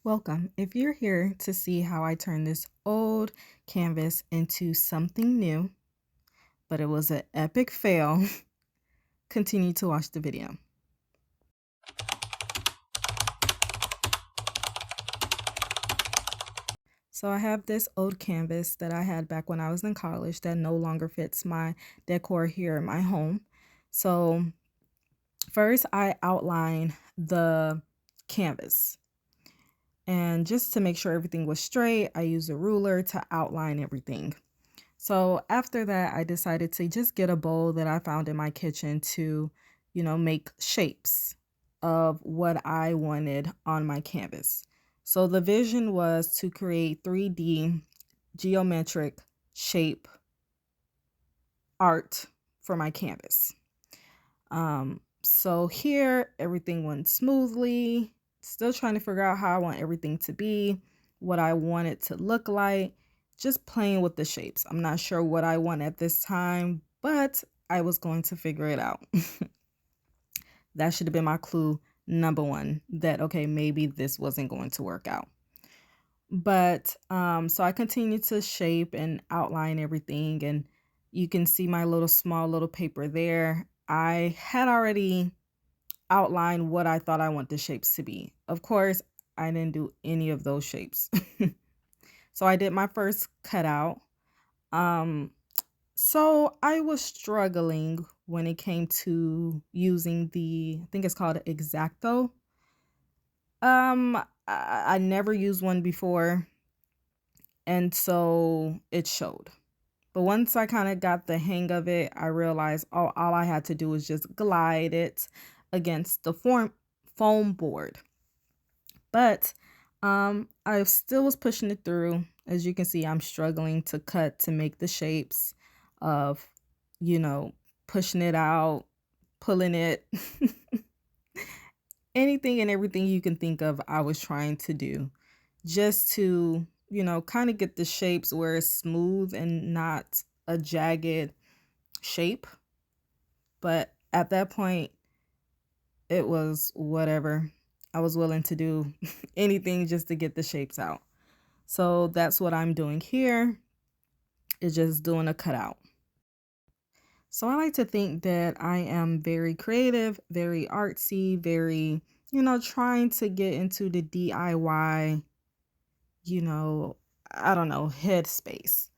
Welcome. If you're here to see how I turned this old canvas into something new, but it was an epic fail, continue to watch the video. So I have this old canvas that I had back when I was in college that no longer fits my decor here in my home. So first I outline the canvas. And just to make sure everything was straight, I used a ruler to outline everything. So after that, I decided to just get a bowl that I found in my kitchen to, make shapes of what I wanted on my canvas. So the vision was to create 3D geometric shape art for my canvas. So here everything went smoothly. Still trying to figure out how I want everything to be, what I want it to look like, just playing with the shapes. I'm not sure what I want at this time, but I was going to figure it out. That should have been my clue number one, that okay, maybe this wasn't going to work out. But so I continued to shape and outline everything, and you can see my small little paper there. I had already outlined what I thought I want the shapes to be. Of course, I didn't do any of those shapes. So I did my first cutout. So I was struggling when it came to using I think it's called X-Acto. I never used one before, and so it showed. But once I kind of got the hang of it, I realized all I had to do was just glide it against the foam board. But I still was pushing it through. As you can see, I'm struggling to make the shapes of, pushing it out, pulling it. Anything and everything you can think of, I was trying to do just to, kind of get the shapes where it's smooth and not a jagged shape. But at that point, it was whatever. I was willing to do anything just to get the shapes out. So that's what I'm doing here, is just doing a cutout. So I like to think that I am very creative, very artsy, very, trying to get into the DIY, I don't know, headspace.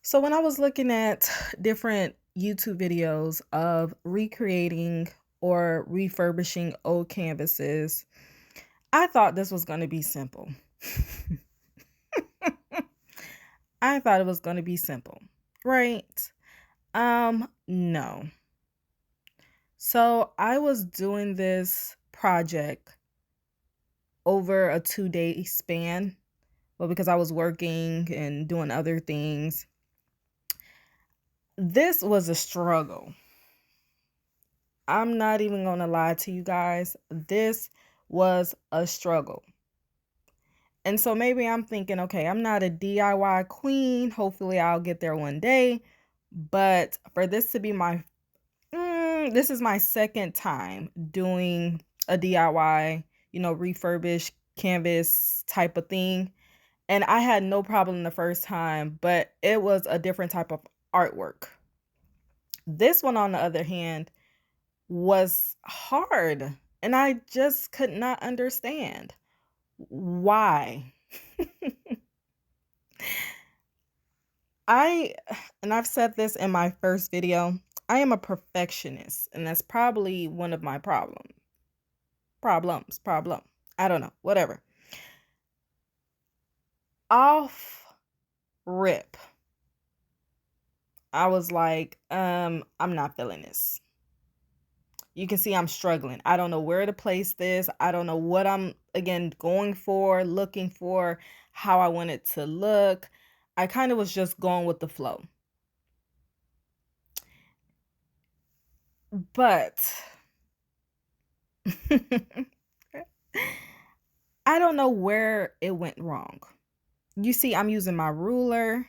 So when I was looking at different YouTube videos of recreating or refurbishing old canvases, I thought this was going to be simple. I thought it was going to be simple, right? No. So I was doing this project over a 2-day span. Well, because I was working and doing other things. This was a struggle. I'm not even going to lie to you guys. This was a struggle. And so maybe I'm thinking, okay, I'm not a DIY queen. Hopefully I'll get there one day. But for this to be this is my second time doing a DIY, refurbished canvas type of thing. And I had no problem the first time, but it was a different type of artwork. This one, on the other hand, was hard. And I just could not understand why. I've said this in my first video, I am a perfectionist, and that's probably one of my problem. I don't know, whatever. Off rip, I was like, I'm not feeling this. You can see I'm struggling. I don't know where to place this. I don't know what I'm, again, going for, looking for, how I want it to look. I kind of was just going with the flow. But I don't know where it went wrong. You see, I'm using my ruler.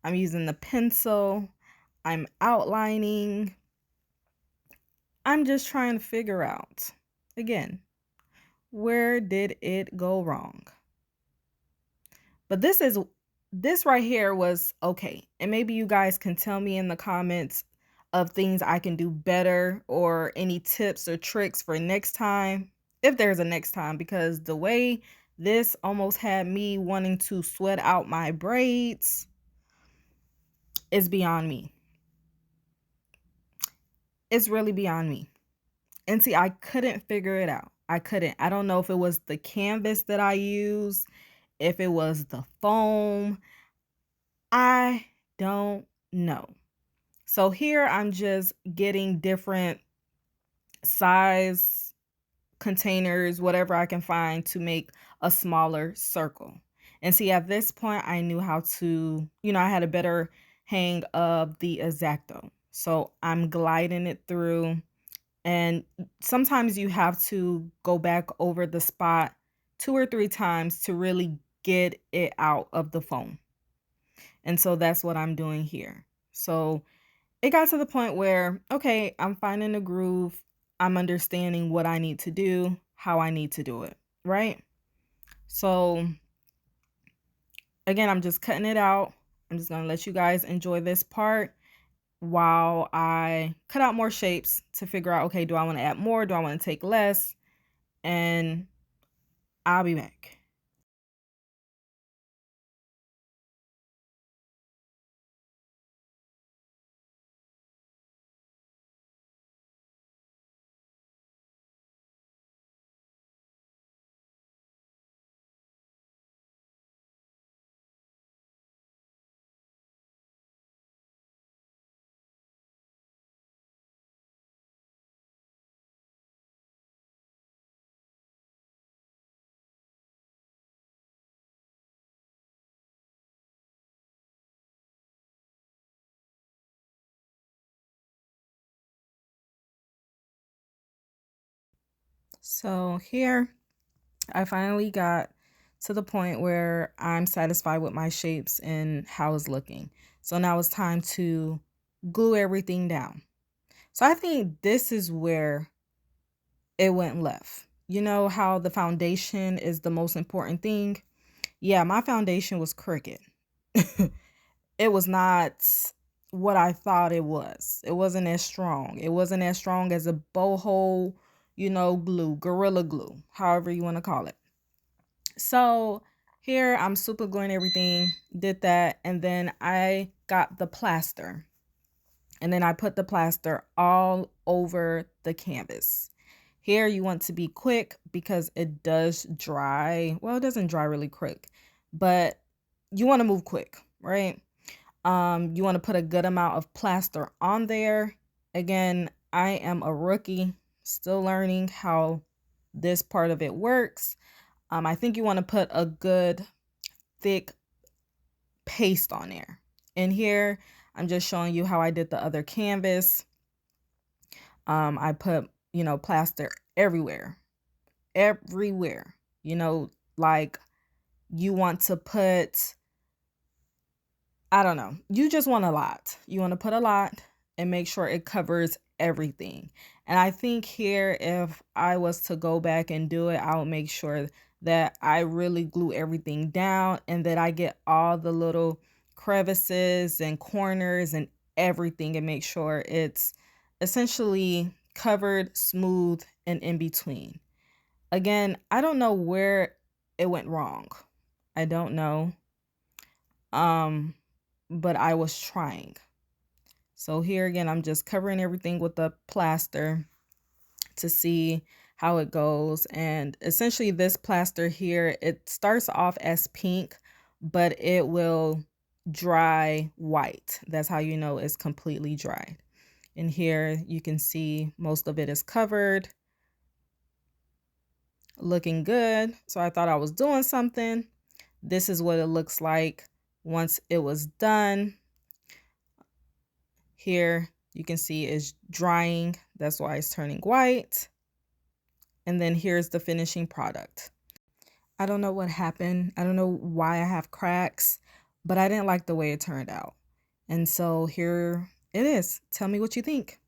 I'm using the pencil. I'm outlining. I'm just trying to figure out, again, Where did it go wrong? But this right here was okay. And maybe you guys can tell me in the comments of things I can do better or any tips or tricks for next time, if there's a next time, because the way this almost had me wanting to sweat out my braids is beyond me. It's really beyond me. And see, I couldn't figure it out. I couldn't. I don't know if it was the canvas that I used, if it was the foam. I don't know. So here I'm just getting different size containers, whatever I can find to make a smaller circle. And see, at this point, I knew how to, I had a better hang of the X-Acto. So I'm gliding it through. And sometimes you have to go back over the spot 2 or 3 times to really get it out of the foam. And so that's what I'm doing here. So it got to the point where, okay, I'm finding a groove. I'm understanding what I need to do, how I need to do it, right? So again, I'm just cutting it out. I'm just going to let you guys enjoy this part while I cut out more shapes to figure out, okay, do I want to add more? Do I want to take less? And I'll be back. So here I finally got to the point where I'm satisfied with my shapes and how it's looking. So now it's time to glue everything down. So I think this is where it went left. You know how the foundation is the most important thing? Yeah, my foundation was crooked. It was not what I thought it was. It wasn't as strong. It wasn't as strong as a boho, glue, gorilla glue, however you want to call it. So here I'm super gluing everything, did that, and then I got the plaster. And then I put the plaster all over the canvas. Here you want to be quick because it does dry. Well, it doesn't dry really quick, but you want to move quick, right? You want to put a good amount of plaster on there. Again, I am a rookie, still learning how this part of it works. I think you want to put a good thick paste on there. And here, I'm just showing you how I did the other canvas. I put, plaster everywhere, everywhere, like you want to put, I don't know, you just want a lot. You want to put a lot and make sure it covers everything. And I think here, if I was to go back and do it, I would make sure that I really glue everything down and that I get all the little crevices and corners and everything and make sure it's essentially covered, smooth, and in between. Again, I don't know where it went wrong. I don't know. But I was trying. So here again, I'm just covering everything with the plaster to see how it goes. And essentially this plaster here, it starts off as pink, but it will dry white. That's how you know it's completely dried. And here you can see most of it is covered, looking good. So I thought I was doing something. This is what it looks like once it was done. Here you can see it's drying. That's why it's turning white. And then here's the finishing product. I don't know what happened. I don't know why I have cracks, but I didn't like the way it turned out. And so here it is. Tell me what you think.